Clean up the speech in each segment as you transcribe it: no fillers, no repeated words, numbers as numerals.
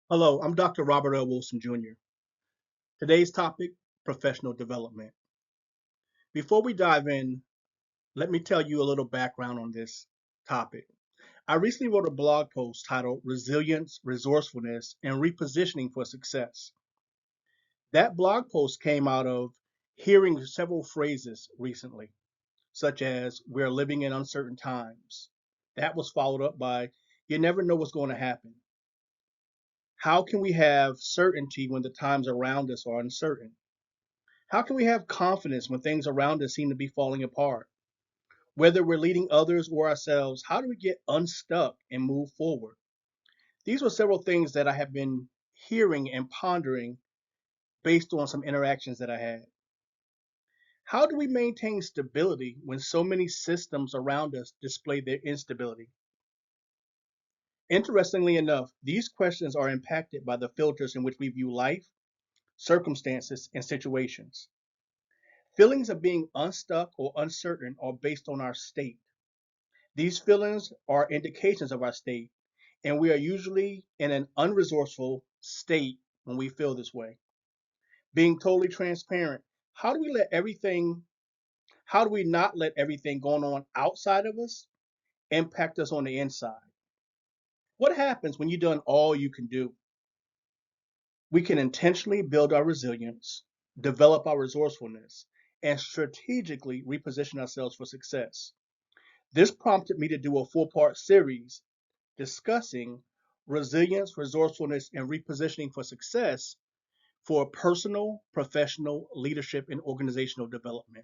Hello, I'm Dr. Robert L. Wilson Jr. Today's topic, professional development. Before we dive in, let me tell you a little background on this topic. I recently wrote a blog post titled Resilience, Resourcefulness, and Repositioning for Success. That blog post came out of hearing several phrases recently, such as, we're living in uncertain times. That was followed up by, you never know what's going to happen. How can we have certainty when the times around us are uncertain? How can we have confidence when things around us seem to be falling apart? Whether we're leading others or ourselves, how do we get unstuck and move forward? These were several things that I have been hearing and pondering based on some interactions that I had. How do we maintain stability when so many systems around us display their instability? Interestingly enough, these questions are impacted by the filters in which we view life, circumstances, and situations. Feelings of being unstuck or uncertain are based on our state. These feelings are indications of our state, and we are usually in an unresourceful state when we feel this way. Being totally transparent, how do we let everything, how do we not let everything going on outside of us impact us on the inside? What happens when you've done all you can do? We can intentionally build our resilience, develop our resourcefulness, and strategically reposition ourselves for success. This prompted me to do a 4-part series discussing resilience, resourcefulness, and repositioning for success for personal, professional, leadership, and organizational development.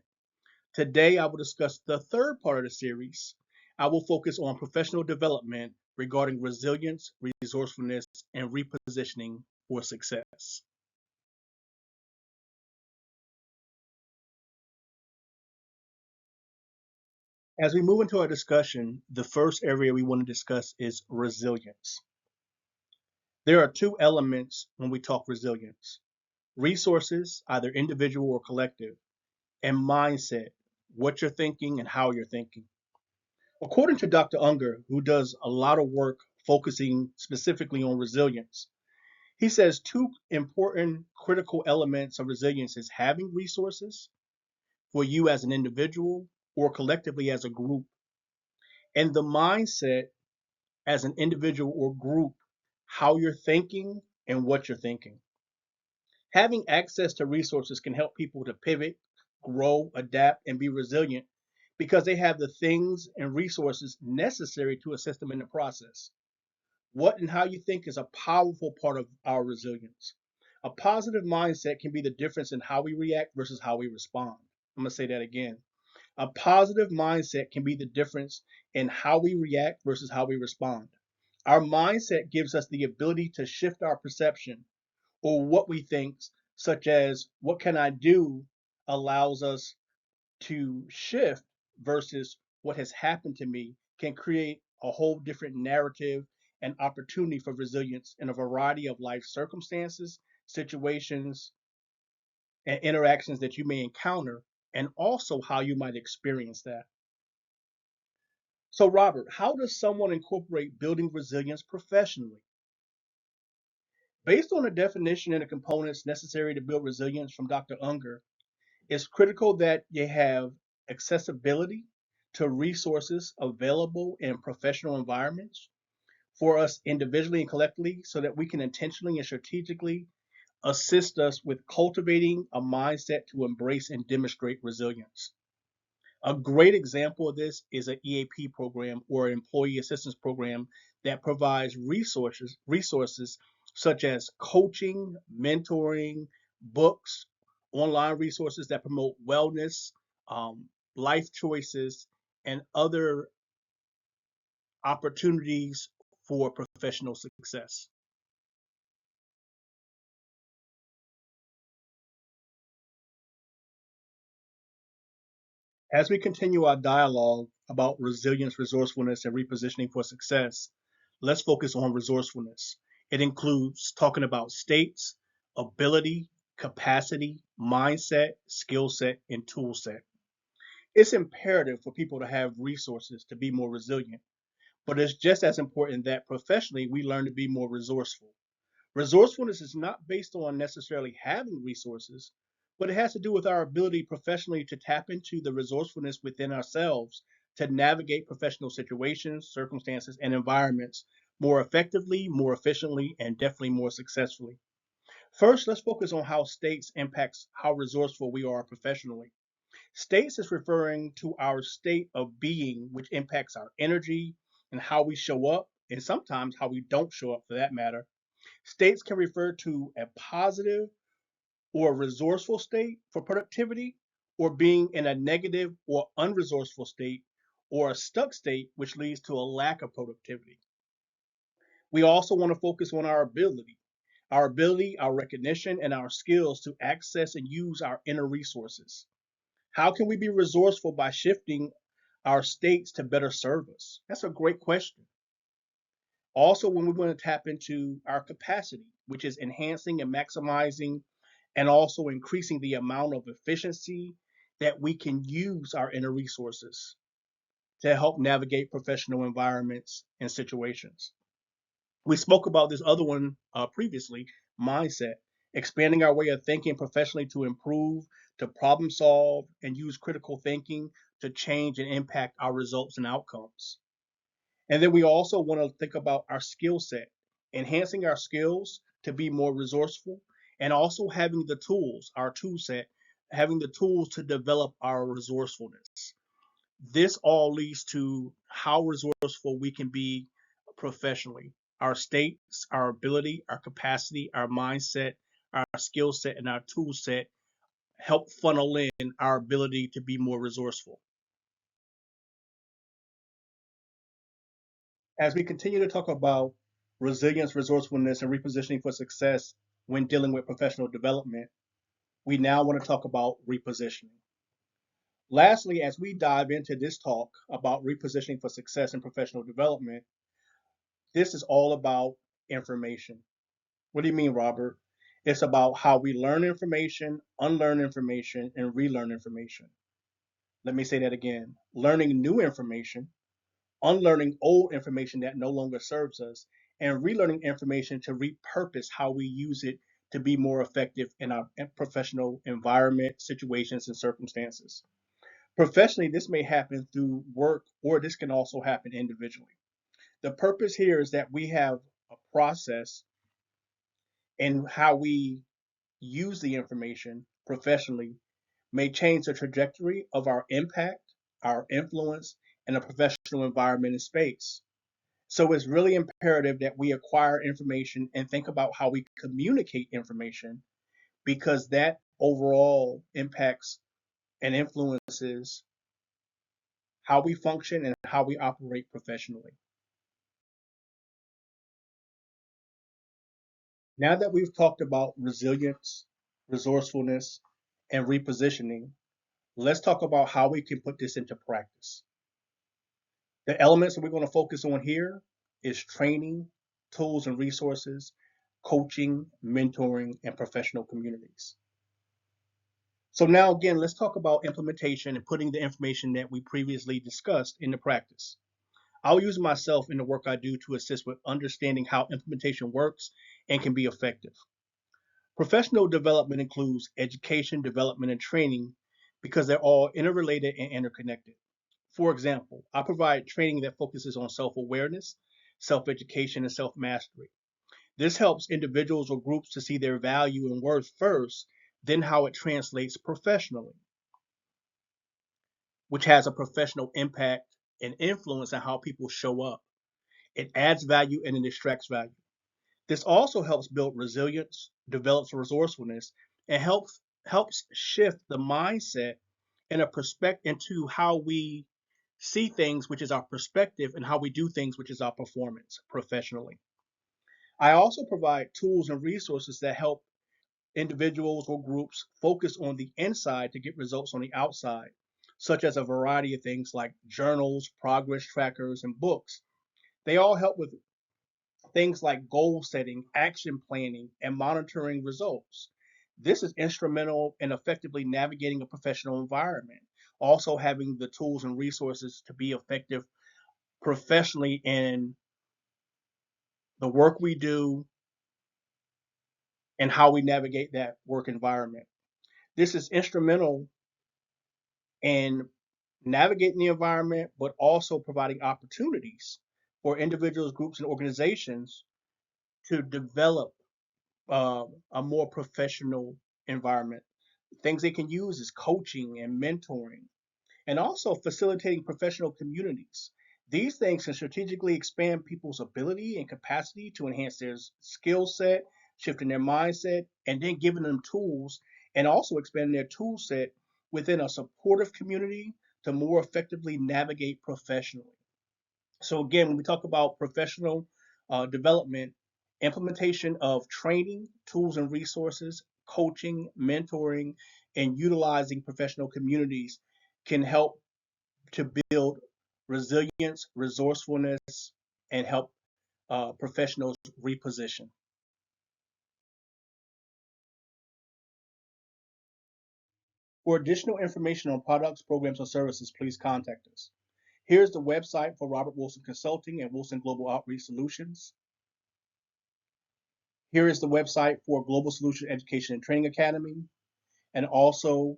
Today, I will discuss the third part of the series. I will focus on professional development regarding resilience, resourcefulness, and repositioning for success. As we move into our discussion, the first area we want to discuss is resilience. There are two elements when we talk resilience: resources, either individual or collective, and mindset, what you're thinking and how you're thinking. According to Dr. Unger, who does a lot of work focusing specifically on resilience, he says two important critical elements of resilience is having resources for you as an individual or collectively as a group, and the mindset as an individual or group, how you're thinking and what you're thinking. Having access to resources can help people to pivot, grow, adapt, and be resilient because they have the things and resources necessary to assist them in the process. What and how you think is a powerful part of our resilience. A positive mindset can be the difference in how we react versus how we respond. I'm going to say that again. A positive mindset can be the difference in how we react versus how we respond. Our mindset gives us the ability to shift our perception or what we think, such as what can I do, allows us to shift versus what has happened to me can create a whole different narrative and opportunity for resilience in a variety of life circumstances, situations, and interactions that you may encounter, and also how you might experience that. So, Robert, how does someone incorporate building resilience professionally? Based on the definition and the components necessary to build resilience from Dr. Unger, it's critical that you have accessibility to resources available in professional environments for us individually and collectively so that we can intentionally and strategically assist us with cultivating a mindset to embrace and demonstrate resilience. A great example of this is an EAP program or an employee assistance program that provides resources such as coaching, mentoring, books, online resources that promote wellness, life choices, and other opportunities for professional success. As we continue our dialogue about resilience, resourcefulness, and repositioning for success, let's focus on resourcefulness. It includes talking about states, ability, capacity, mindset, skill set, and tool set. It's imperative for people to have resources to be more resilient, but it's just as important that professionally we learn to be more resourceful. Resourcefulness is not based on necessarily having resources, but it has to do with our ability professionally to tap into the resourcefulness within ourselves to navigate professional situations, circumstances, and environments more effectively, more efficiently, and definitely more successfully. First, let's focus on how states impacts how resourceful we are professionally. States is referring to our state of being, which impacts our energy and how we show up, and sometimes how we don't show up for that matter. States can refer to a positive or resourceful state for productivity, or being in a negative or unresourceful state, or a stuck state, which leads to a lack of productivity. We also want to focus on our ability, our recognition, and our skills to access and use our inner resources. How can we be resourceful by shifting our states to better serve us? That's a great question. Also, when we want to tap into our capacity, which is enhancing and maximizing and also increasing the amount of efficiency that we can use our inner resources to help navigate professional environments and situations. We spoke about this other one previously, mindset, expanding our way of thinking professionally to improve, to problem solve, and use critical thinking to change and impact our results and outcomes. And then we also want to think about our skill set, enhancing our skills to be more resourceful, and also having the tools, our tool set, having the tools to develop our resourcefulness. This all leads to how resourceful we can be professionally. Our states, our ability, our capacity, our mindset, our skill set, and our tool set help funnel in our ability to be more resourceful. As we continue to talk about resilience, resourcefulness, and repositioning for success when dealing with professional development, we now want to talk about repositioning. Lastly, as we dive into this talk about repositioning for success in professional development, this is all about information. What do you mean, Robert? It's about how we learn information, unlearn information, and relearn information. Let me say that again. Learning new information, unlearning old information that no longer serves us, and relearning information to repurpose how we use it to be more effective in our professional environment, situations, and circumstances. Professionally, this may happen through work, or this can also happen individually. The purpose here is that we have a process in how we use the information professionally may change the trajectory of our impact, our influence, in a professional environment and space. So it's really imperative that we acquire information and think about how we communicate information, because that overall impacts and influences how we function and how we operate professionally. Now that we've talked about resilience, resourcefulness, and repositioning, let's talk about how we can put this into practice. The elements that we're going to focus on here is training, tools and resources, coaching, mentoring, and professional communities. So now again, let's talk about implementation and putting the information that we previously discussed into practice. I'll use myself in the work I do to assist with understanding how implementation works and can be effective. Professional development includes education, development, and training because they're all interrelated and interconnected. For example, I provide training that focuses on self-awareness, self-education, and self-mastery. This helps individuals or groups to see their value and worth first, then how it translates professionally, which has a professional impact and influence on how people show up. It adds value and it extracts value. This also helps build resilience, develops resourcefulness, and helps shift the mindset and a perspective into how we see things, which is our perspective, and how we do things, which is our performance professionally. I also provide tools and resources that help individuals or groups focus on the inside to get results on the outside, such as a variety of things like journals, progress trackers, and books. They all help with things like goal setting, action planning, and monitoring results. This is instrumental in effectively navigating a professional environment. Also, having the tools and resources to be effective professionally in the work we do and how we navigate that work environment. This is instrumental in navigating the environment, but also providing opportunities for individuals, groups, and organizations to develop a more professional environment. Things they can use is coaching and mentoring, and also facilitating professional communities. These things can strategically expand people's ability and capacity to enhance their skill set, shifting their mindset, and then giving them tools and also expanding their tool set within a supportive community to more effectively navigate professionally. So, again, when we talk about professional development, implementation of training, tools, and resources, coaching, mentoring, and utilizing professional communities can help to build resilience, resourcefulness, and help professionals reposition. For additional information on products, programs, or services, please contact us. Here's the website for Robert Wilson Consulting and Wilson Global Outreach Solutions. Here is the website for Global Solution Education and Training Academy, and also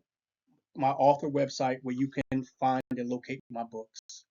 my author website where you can find and locate my books.